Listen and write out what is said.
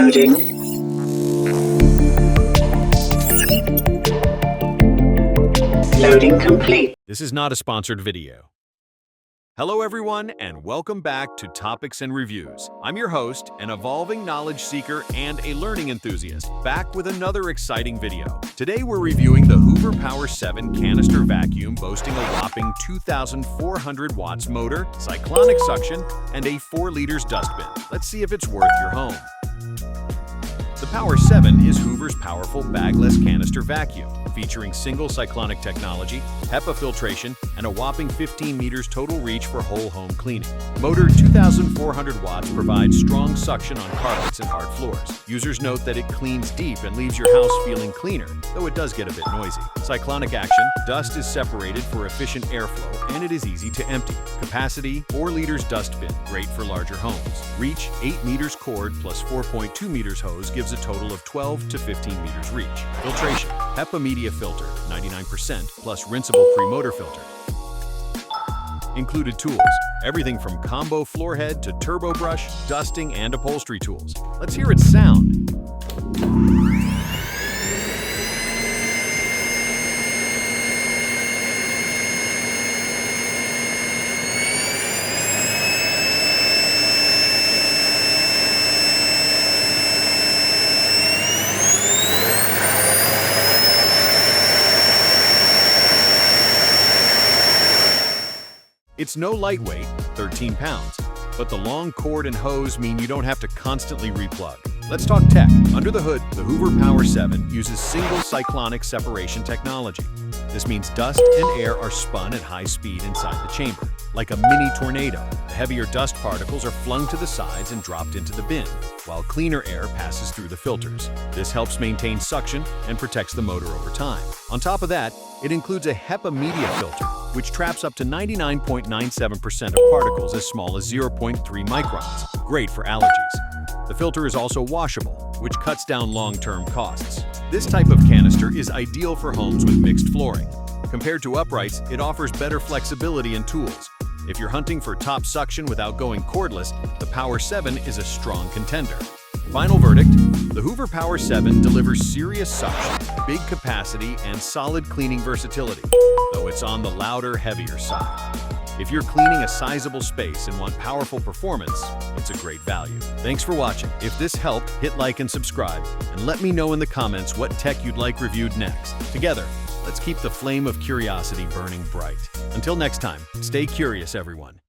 Loading. Loading complete. This is not a sponsored video. Hello everyone, and welcome back to Topics and Reviews. I'm your host, an evolving knowledge seeker and a learning enthusiast, back with another exciting video. Today we're reviewing the Hoover POWER7 canister vacuum boasting a whopping 2,400 watts motor, cyclonic suction, and a 4 liters dustbin. Let's see if it's worth your home. The POWER7 is Hoover's powerful bagless canister vacuum, featuring single cyclonic technology, HEPA filtration, and a whopping 15 meters total reach for whole home cleaning. Motor 2,400 watts provides strong suction on carpets and hard floors. Users note that it cleans deep and leaves your house feeling cleaner, though it does get a bit noisy. Cyclonic action, dust is separated for efficient airflow, and it is easy to empty. Capacity, 4 liters dustbin, great for larger homes. Reach, 8 meters cord plus 4.2 meters hose gives a total of 12 to 15 meters reach. Filtration, HEPA media filter, 99%, plus rinsable pre-motor filter. Included tools, everything from combo floor head to turbo brush, dusting, and upholstery tools. Let's hear its sound. It's no lightweight, 13 pounds, but the long cord and hose mean you don't have to constantly replug. Let's talk tech. Under the hood, the Hoover POWER7 uses single cyclonic separation technology. This means dust and air are spun at high speed inside the chamber. Like a mini tornado, the heavier dust particles are flung to the sides and dropped into the bin, while cleaner air passes through the filters. This helps maintain suction and protects the motor over time. On top of that, it includes a HEPA media filter, which traps up to 99.97% of particles as small as 0.3 microns, great for allergies. The filter is also washable, which cuts down long-term costs. This type of canister is ideal for homes with mixed flooring. Compared to uprights, it offers better flexibility and tools. If you're hunting for top suction without going cordless, the POWER7 is a strong contender. Final verdict, the Hoover POWER7 delivers serious suction, big capacity, and solid cleaning versatility, though it's on the louder, heavier side. If you're cleaning a sizable space and want powerful performance, it's a great value. Thanks for watching. If this helped, hit like and subscribe, and let me know in the comments what tech you'd like reviewed next. Together, let's keep the flame of curiosity burning bright. Until next time, stay curious, everyone.